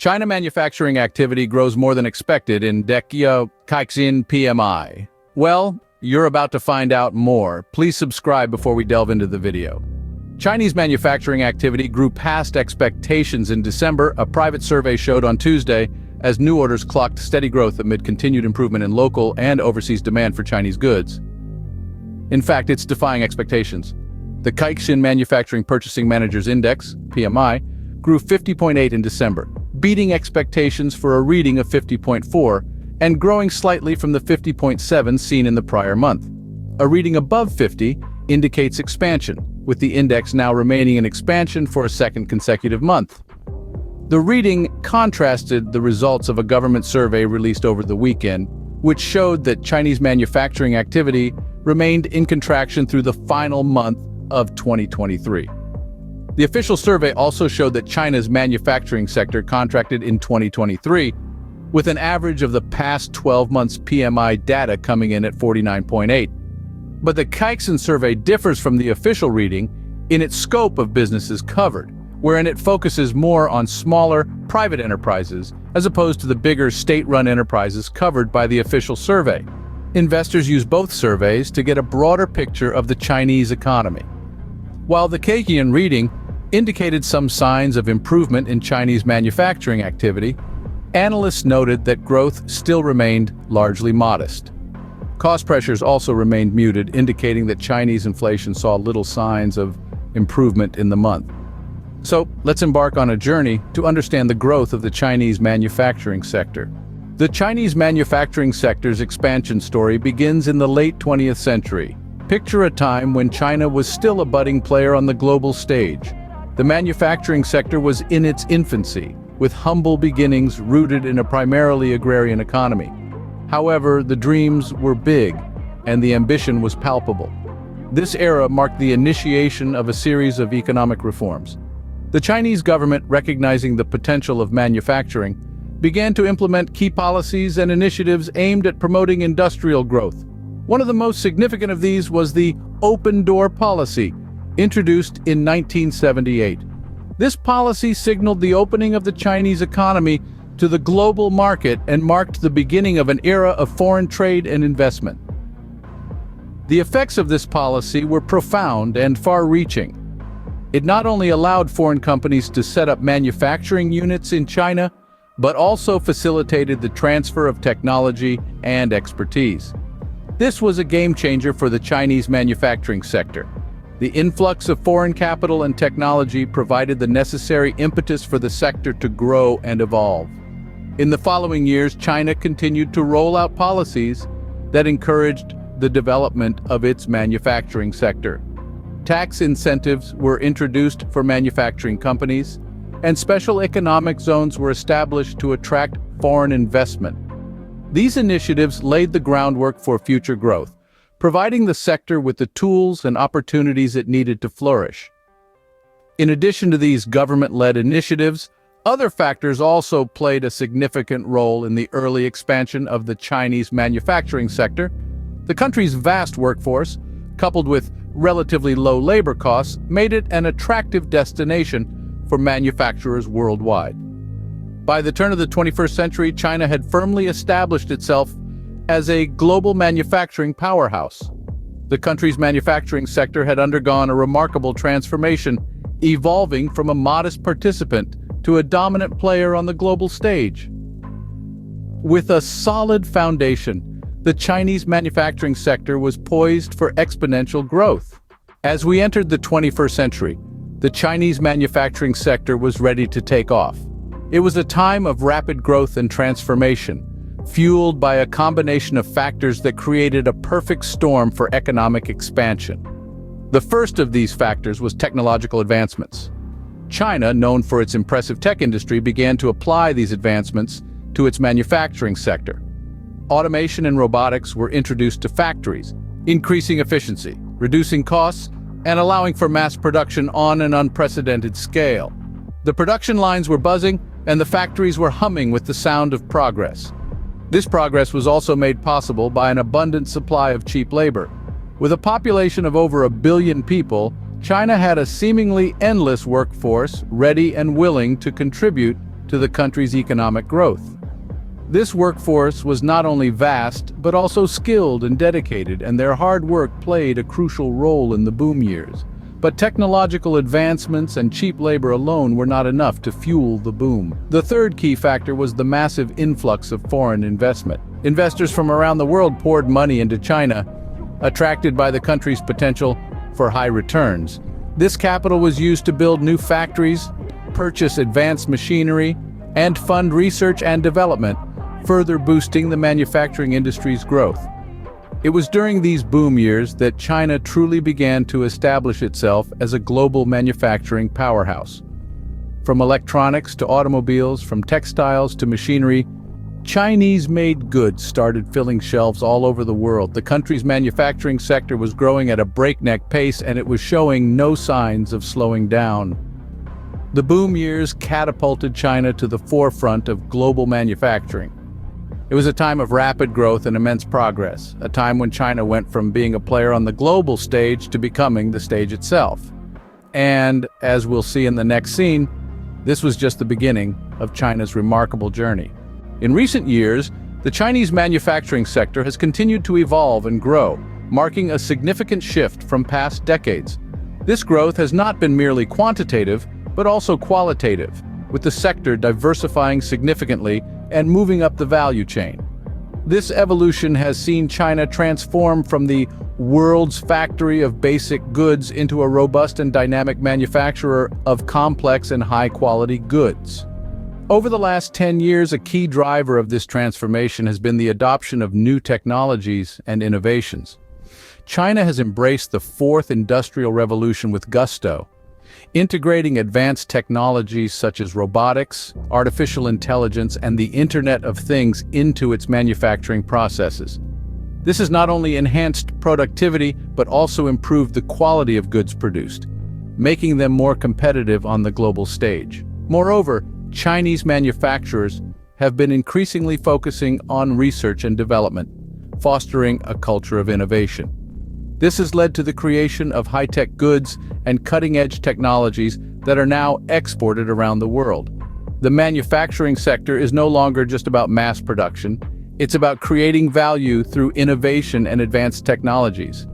China manufacturing activity grows more than expected in Dec PMI. Well, you're about to find out more. Please subscribe before we delve into the video. Chinese manufacturing activity grew past expectations in December, a private survey showed on Tuesday, as new orders clocked steady growth amid continued improvement in local and overseas demand for Chinese goods. In fact, it's defying expectations. The Caixin Manufacturing Purchasing Managers Index, PMI, grew 50.8 in December, beating expectations for a reading of 50.4 and growing slightly from the 50.7 seen in the prior month. A reading above 50 indicates expansion, with the index now remaining in expansion for a second consecutive month. The reading contrasted the results of a government survey released over the weekend, which showed that Chinese manufacturing activity remained in contraction through the final month of 2023. The official survey also showed that China's manufacturing sector contracted in 2023, with an average of the past 12 months PMI data coming in at 49.8. But the Caixin survey differs from the official reading in its scope of businesses covered, wherein it focuses more on smaller, private enterprises as opposed to the bigger state-run enterprises covered by the official survey. Investors use both surveys to get a broader picture of the Chinese economy. While the Caixin reading indicated some signs of improvement in Chinese manufacturing activity, analysts noted that growth still remained largely modest. Cost pressures also remained muted, indicating that Chinese inflation saw little signs of improvement in the month. So, let's embark on a journey to understand the growth of the Chinese manufacturing sector. The Chinese manufacturing sector's expansion story begins in the late 20th century. Picture a time when China was still a budding player on the global stage. The manufacturing sector was in its infancy, with humble beginnings rooted in a primarily agrarian economy. However, the dreams were big, and the ambition was palpable. This era marked the initiation of a series of economic reforms. The Chinese government, recognizing the potential of manufacturing, began to implement key policies and initiatives aimed at promoting industrial growth. One of the most significant of these was the open door policy, introduced in 1978. This policy signaled the opening of the Chinese economy to the global market and marked the beginning of an era of foreign trade and investment. The effects of this policy were profound and far-reaching. It not only allowed foreign companies to set up manufacturing units in China, but also facilitated the transfer of technology and expertise. This was a game-changer for the Chinese manufacturing sector. The influx of foreign capital and technology provided the necessary impetus for the sector to grow and evolve. In the following years, China continued to roll out policies that encouraged the development of its manufacturing sector. Tax incentives were introduced for manufacturing companies, and special economic zones were established to attract foreign investment. These initiatives laid the groundwork for future growth, providing the sector with the tools and opportunities it needed to flourish. In addition to these government-led initiatives, other factors also played a significant role in the early expansion of the Chinese manufacturing sector. The country's vast workforce, coupled with relatively low labor costs, made it an attractive destination for manufacturers worldwide. By the turn of the 21st century, China had firmly established itself as a global manufacturing powerhouse. The country's manufacturing sector had undergone a remarkable transformation, evolving from a modest participant to a dominant player on the global stage. With a solid foundation, the Chinese manufacturing sector was poised for exponential growth. As we entered the 21st century, the Chinese manufacturing sector was ready to take off. It was a time of rapid growth and transformation, fueled by a combination of factors that created a perfect storm for economic expansion. The first of these factors was technological advancements. China, known for its impressive tech industry, began to apply these advancements to its manufacturing sector. Automation and robotics were introduced to factories, increasing efficiency, reducing costs, and allowing for mass production on an unprecedented scale. The production lines were buzzing, and the factories were humming with the sound of progress. This progress was also made possible by an abundant supply of cheap labor. With a population of over 1 billion people, China had a seemingly endless workforce ready and willing to contribute to the country's economic growth. This workforce was not only vast, but also skilled and dedicated, and their hard work played a crucial role in the boom years. But technological advancements and cheap labor alone were not enough to fuel the boom. The third key factor was the massive influx of foreign investment. Investors from around the world poured money into China, attracted by the country's potential for high returns. This capital was used to build new factories, purchase advanced machinery, and fund research and development, further boosting the manufacturing industry's growth. It was during these boom years that China truly began to establish itself as a global manufacturing powerhouse. From electronics to automobiles, from textiles to machinery, Chinese-made goods started filling shelves all over the world. The country's manufacturing sector was growing at a breakneck pace, and it was showing no signs of slowing down. The boom years catapulted China to the forefront of global manufacturing. It was a time of rapid growth and immense progress, a time when China went from being a player on the global stage to becoming the stage itself. And, as we'll see in the next scene, this was just the beginning of China's remarkable journey. In recent years, the Chinese manufacturing sector has continued to evolve and grow, marking a significant shift from past decades. This growth has not been merely quantitative, but also qualitative, with the sector diversifying significantly and moving up the value chain. This evolution has seen China transform from the world's factory of basic goods into a robust and dynamic manufacturer of complex and high-quality goods. Over the last 10 years, a key driver of this transformation has been the adoption of new technologies and innovations. China has embraced the fourth industrial revolution with gusto, integrating advanced technologies such as robotics, artificial intelligence, and the Internet of Things into its manufacturing processes. This has not only enhanced productivity, but also improved the quality of goods produced, making them more competitive on the global stage. Moreover, Chinese manufacturers have been increasingly focusing on research and development, fostering a culture of innovation. This has led to the creation of high-tech goods and cutting-edge technologies that are now exported around the world. The manufacturing sector is no longer just about mass production. It's about creating value through innovation and advanced technologies.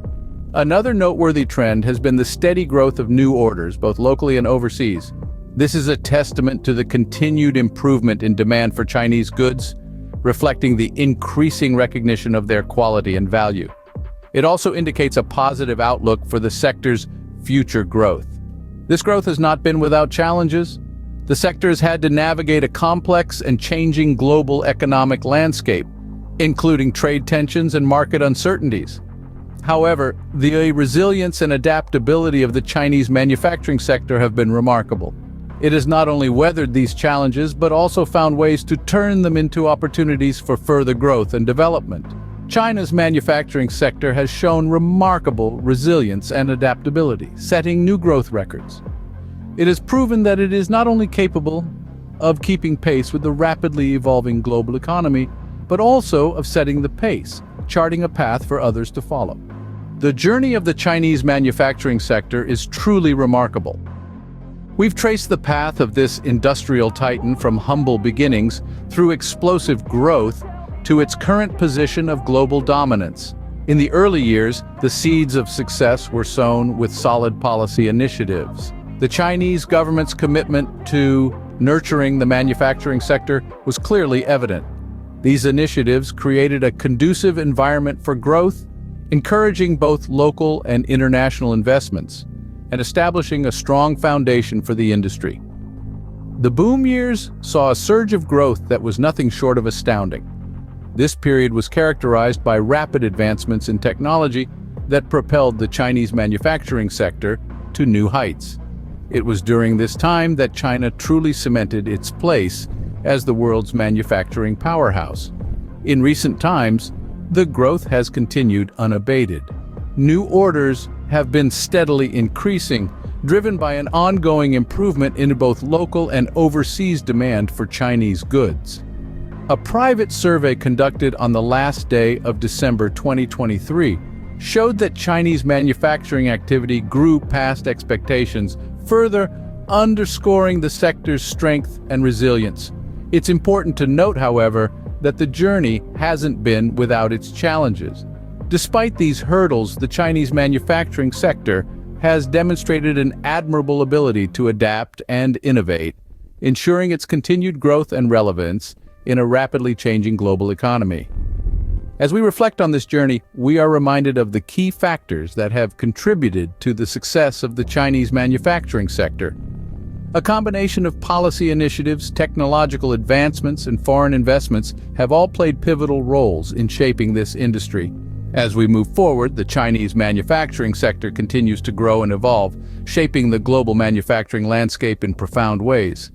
Another noteworthy trend has been the steady growth of new orders, both locally and overseas. This is a testament to the continued improvement in demand for Chinese goods, reflecting the increasing recognition of their quality and value. It also indicates a positive outlook for the sector's future growth. This growth has not been without challenges. The sector has had to navigate a complex and changing global economic landscape, including trade tensions and market uncertainties. However, the resilience and adaptability of the Chinese manufacturing sector have been remarkable. It has not only weathered these challenges, but also found ways to turn them into opportunities for further growth and development. China's manufacturing sector has shown remarkable resilience and adaptability, setting new growth records. It has proven that it is not only capable of keeping pace with the rapidly evolving global economy, but also of setting the pace, charting a path for others to follow. The journey of the Chinese manufacturing sector is truly remarkable. We've traced the path of this industrial titan from humble beginnings through explosive growth to its current position of global dominance. In the early years, the seeds of success were sown with solid policy initiatives. The Chinese government's commitment to nurturing the manufacturing sector was clearly evident. These initiatives created a conducive environment for growth, encouraging both local and international investments, and establishing a strong foundation for the industry. The boom years saw a surge of growth that was nothing short of astounding. This period was characterized by rapid advancements in technology that propelled the Chinese manufacturing sector to new heights. It was during this time that China truly cemented its place as the world's manufacturing powerhouse. In recent times, the growth has continued unabated. New orders have been steadily increasing, driven by an ongoing improvement in both local and overseas demand for Chinese goods. A private survey conducted on the last day of December 2023 showed that Chinese manufacturing activity grew past expectations, further underscoring the sector's strength and resilience. It's important to note, however, that the journey hasn't been without its challenges. Despite these hurdles, the Chinese manufacturing sector has demonstrated an admirable ability to adapt and innovate, ensuring its continued growth and relevance in a rapidly changing global economy. As we reflect on this journey, we are reminded of the key factors that have contributed to the success of the Chinese manufacturing sector. A combination of policy initiatives, technological advancements, and foreign investments have all played pivotal roles in shaping this industry. As we move forward, the Chinese manufacturing sector continues to grow and evolve, shaping the global manufacturing landscape in profound ways.